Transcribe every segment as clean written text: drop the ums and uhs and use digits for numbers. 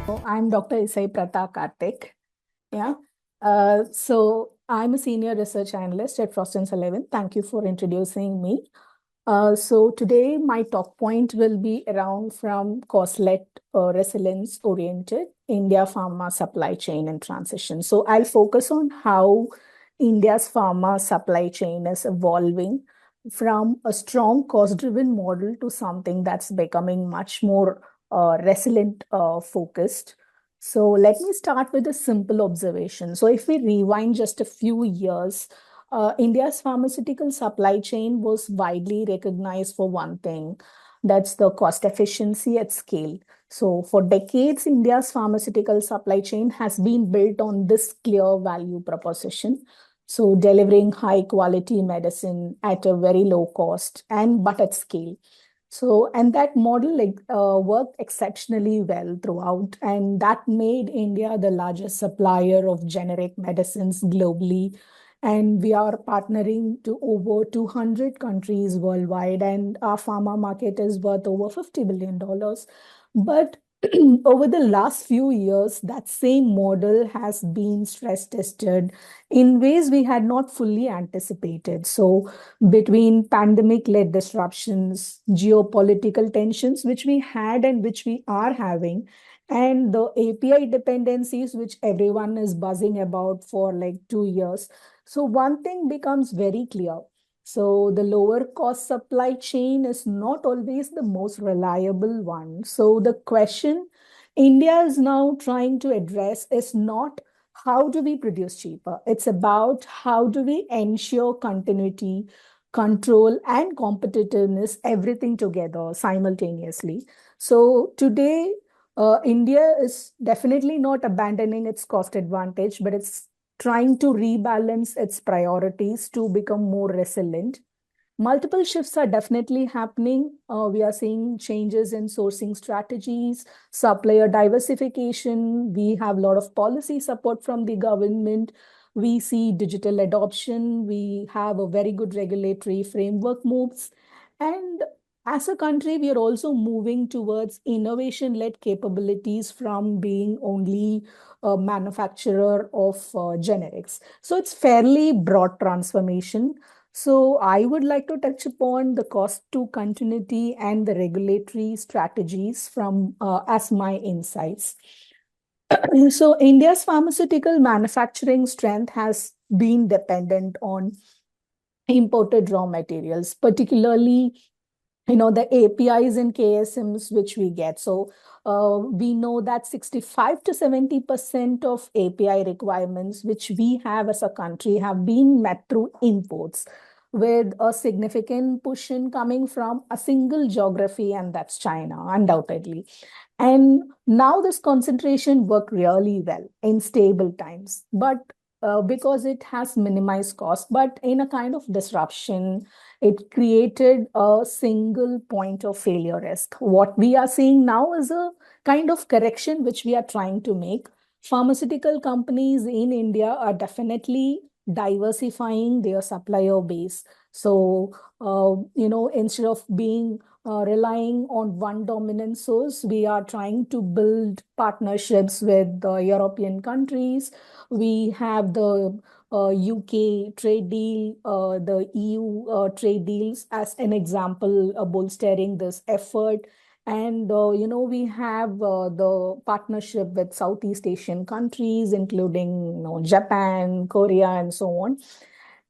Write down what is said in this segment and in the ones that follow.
I'm Dr. Isai Pratha Karthik. Yeah. So I'm a senior research analyst at Frost Sullivan. Thank you for introducing me. So today my talk point will be around from cost-led resilience-oriented India pharma supply chain and transition. So I'll focus on how India's pharma supply chain is evolving from a strong cost-driven model to something that's becoming much more resilient focused. So let me start with a simple observation. So if we rewind just a few years, India's pharmaceutical supply chain was widely recognized for one thing, that's the cost efficiency at scale. So for decades, India's pharmaceutical supply chain has been built on this clear value proposition. So delivering high quality medicine at a very low cost and but at scale. So, and that model worked exceptionally well throughout, and that made India the largest supplier of generic medicines globally. And we are partnering to over 200 countries worldwide, and our pharma market is worth over $50 billion. But over the last few years, that same model has been stress tested in ways we had not fully anticipated. So, between pandemic led disruptions, geopolitical tensions, which we had and which we are having, and the API dependencies, which everyone is buzzing about for like 2 years. So, one thing becomes very clear. So, the lower cost supply chain is not always the most reliable one. So, the question India is now trying to address is not how do we produce cheaper? It's about how do we ensure continuity, control, and competitiveness, everything together simultaneously. So today, India is definitely not abandoning its cost advantage, but it's trying to rebalance its priorities to become more resilient. Multiple shifts are definitely happening. We are seeing changes in sourcing strategies, supplier diversification. We have a lot of policy support from the government. We see digital adoption. We have a very good regulatory framework moves. And as a country, we are also moving towards innovation-led capabilities from being only a manufacturer of generics. So it's fairly broad transformation. So I would like to touch upon the cost to continuity and the regulatory strategies from as my insights. So India's pharmaceutical manufacturing strength has been dependent on imported raw materials, particularly the APIs and KSMs which we get. So we know that 65 to 70% of API requirements which we have as a country have been met through imports, with a significant push in coming from a single geography, and that's China, undoubtedly. And now this concentration worked really well in stable times, but because it has minimized cost, but in a kind of disruption, it created a single point of failure risk. What we are seeing now is a kind of correction which we are trying to make. Pharmaceutical companies in India are definitely diversifying their supplier base. So, instead of being relying on one dominant source, we are trying to build partnerships with the European countries. We have the UK trade deal, the EU trade deals as an example, bolstering this effort. And, we have the partnership with Southeast Asian countries, including, Japan, Korea, and so on.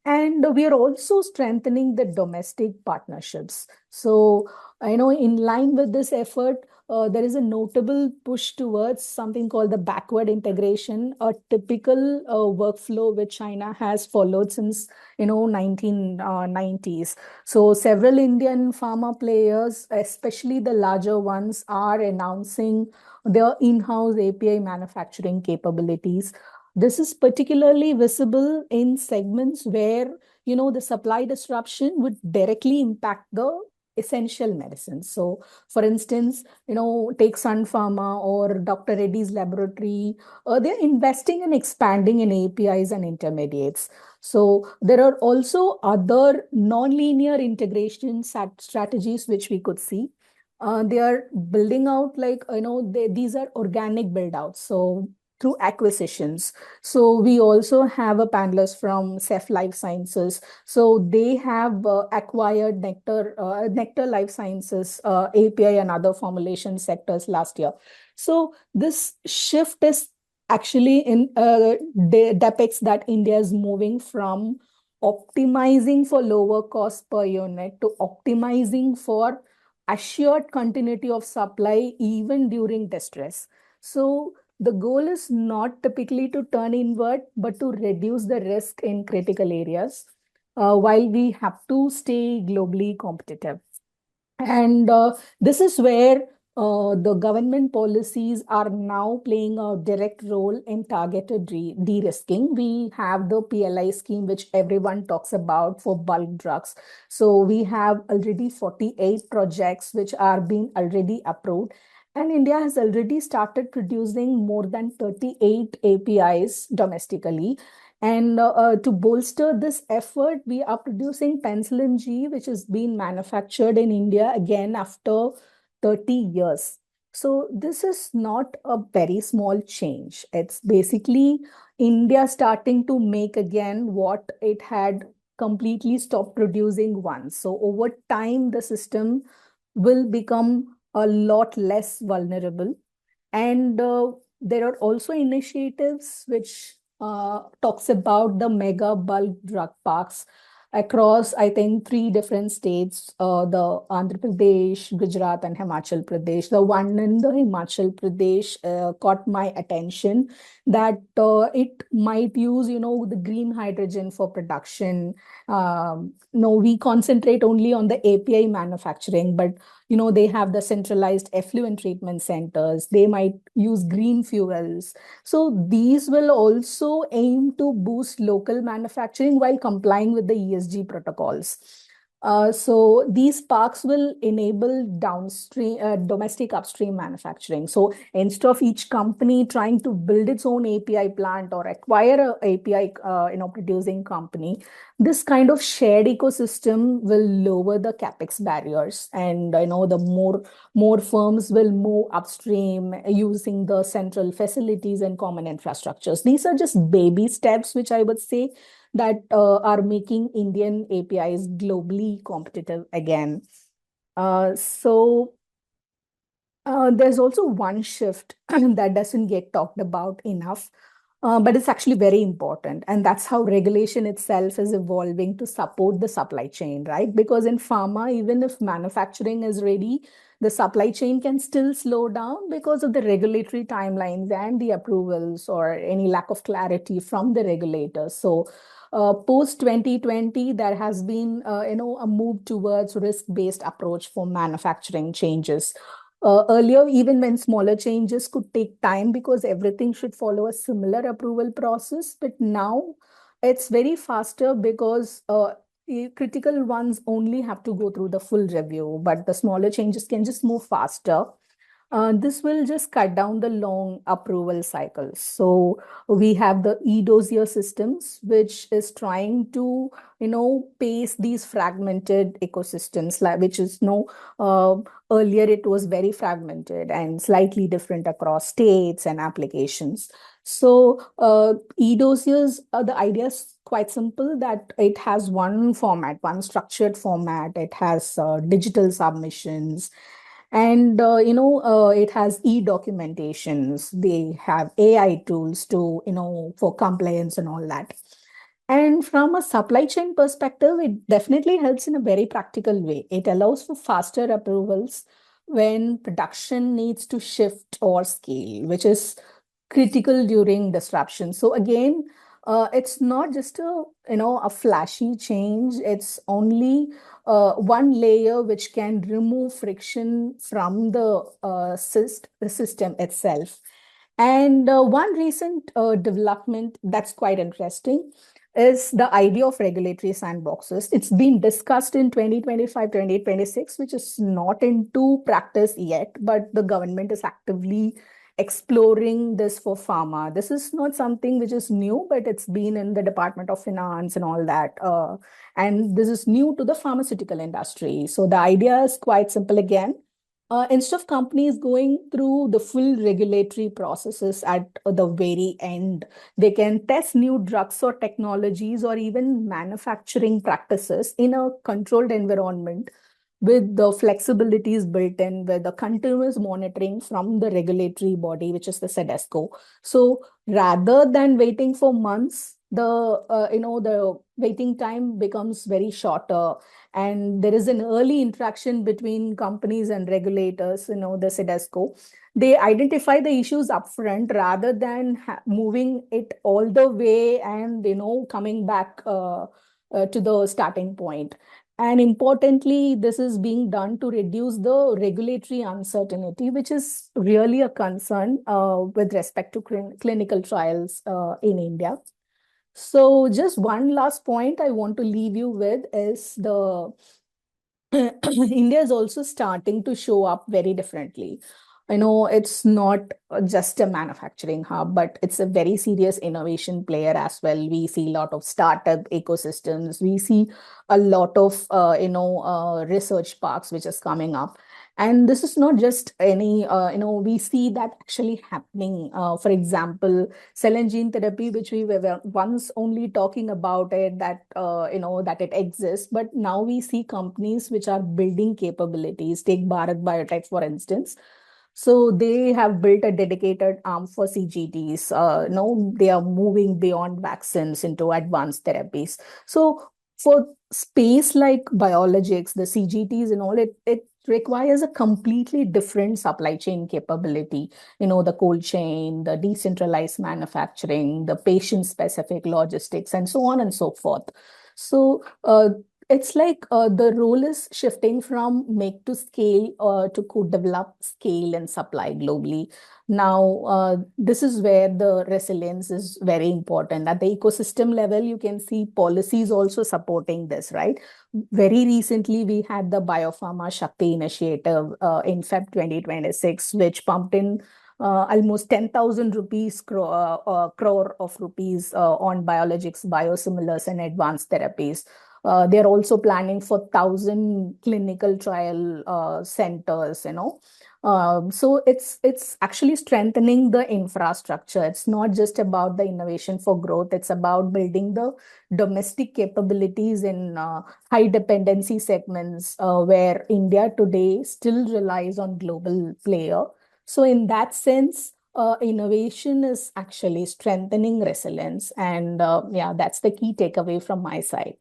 And we are also strengthening the domestic partnerships. So, in line with this effort, there is a notable push towards something called the backward integration, a typical workflow which China has followed since 1990s. So several Indian pharma players, especially the larger ones, are announcing their in-house API manufacturing capabilities. This is particularly visible in segments where, the supply disruption would directly impact the essential medicines. So, for instance, take Sun Pharma or Dr. Reddy's laboratory, they're investing in expanding in APIs and intermediates. So, there are also other non-linear integration strategies which we could see. They are building out like, these are organic build outs. So through acquisitions. So we also have a panelist from Ceph Life Sciences. So they have acquired Nectar Life Sciences, API and other formulation sectors last year. So this shift is actually depicts that India is moving from optimizing for lower cost per unit to optimizing for assured continuity of supply even during distress. So the goal is not typically to turn inward, but to reduce the risk in critical areas while we have to stay globally competitive. And this is where the government policies are now playing a direct role in targeted de-risking. We have the PLI scheme, which everyone talks about for bulk drugs. So we have already 48 projects which are being already approved. And India has already started producing more than 38 APIs domestically. And to bolster this effort, we are producing penicillin G, which is being manufactured in India again after 30 years. So this is not a very small change. It's basically India starting to make again what it had completely stopped producing once. So over time, the system will become a lot less vulnerable. And there are also initiatives which talks about the mega bulk drug parks across, I think, three different states, the Andhra Pradesh, Gujarat, and Himachal Pradesh. The one in the Himachal Pradesh caught my attention that it might use, the green hydrogen for production. No, we concentrate only on the API manufacturing, but they have the centralized effluent treatment centers. They might use green fuels. So these will also aim to boost local manufacturing while complying with the ESG protocols. So these parks will enable downstream domestic upstream manufacturing. So instead of each company trying to build its own API plant or acquire a API producing company, this kind of shared ecosystem will lower the capex barriers, and the more firms will move upstream using the central facilities and common infrastructures. These are just baby steps, which I would say that are making Indian APIs globally competitive again. So there's also one shift that doesn't get talked about enough, but it's actually very important. And that's how regulation itself is evolving to support the supply chain, right? Because in pharma, even if manufacturing is ready, the supply chain can still slow down because of the regulatory timelines and the approvals or any lack of clarity from the regulators. So post 2020, there has been a move towards risk-based approach for manufacturing changes. Earlier, even when smaller changes could take time because everything should follow a similar approval process, but now it's very faster because critical ones only have to go through the full review, but the smaller changes can just move faster. This will just cut down the long approval cycles. So we have the e-dossier systems, which is trying to, pace these fragmented ecosystems, like which is earlier it was very fragmented and slightly different across states and applications. So e-dossiers, the idea is quite simple that it has one format, one structured format. It has digital submissions, and it has e-documentations. They have AI tools to for compliance and all that. And from a supply chain perspective, it definitely helps in a very practical way. It allows for faster approvals when production needs to shift or scale, which is critical during disruption. So again, it's not just a flashy change. It's only one layer which can remove friction from the system itself. And one recent development that's quite interesting is the idea of regulatory sandboxes. It's been discussed in 2025, 2026, which is not into practice yet, but the government is actively exploring this for pharma. This is not something which is new, but it's been in the Department of Finance and all that. And this is new to the pharmaceutical industry. So the idea is quite simple again. Instead of companies going through the full regulatory processes at the very end, they can test new drugs or technologies or even manufacturing practices in a controlled environment with the flexibilities built in, with the continuous monitoring from the regulatory body, which is the SEDESCO. So rather than waiting for months, the waiting time becomes very shorter, and there is an early interaction between companies and regulators, the SEDESCO. They identify the issues upfront rather than moving it all the way and, coming back to the starting point. And importantly, this is being done to reduce the regulatory uncertainty, which is really a concern with respect to clinical trials in India. So just one last point I want to leave you with is the India is also starting to show up very differently. I know it's not just a manufacturing hub, but it's a very serious innovation player as well. We see a lot of startup ecosystems. We see a lot of research parks which is coming up. And this is not just any, we see that actually happening. For example, cell and gene therapy, which we were once only talking about it, that it exists, but now we see companies which are building capabilities. Take Bharat Biotech, for instance. So they have built a dedicated arm for CGTs. No, they are moving beyond vaccines into advanced therapies. So for space like biologics, the CGTs and all, it requires a completely different supply chain capability. The cold chain, the decentralized manufacturing, the patient-specific logistics, and so on and so forth. So it's like the role is shifting from make to scale to co-develop, scale, and supply globally. Now, this is where the resilience is very important. At the ecosystem level, you can see policies also supporting this, right? Very recently, we had the Biopharma Shakti initiative in Feb 2026, which pumped in almost 10,000 rupees crore of rupees on biologics, biosimilars, and advanced therapies. They're also planning for 1,000 clinical trial centers, so it's actually strengthening the infrastructure. It's not just about the innovation for growth. It's about building the domestic capabilities in high dependency segments where India today still relies on global player. So in that sense, innovation is actually strengthening resilience. And yeah, that's the key takeaway from my side.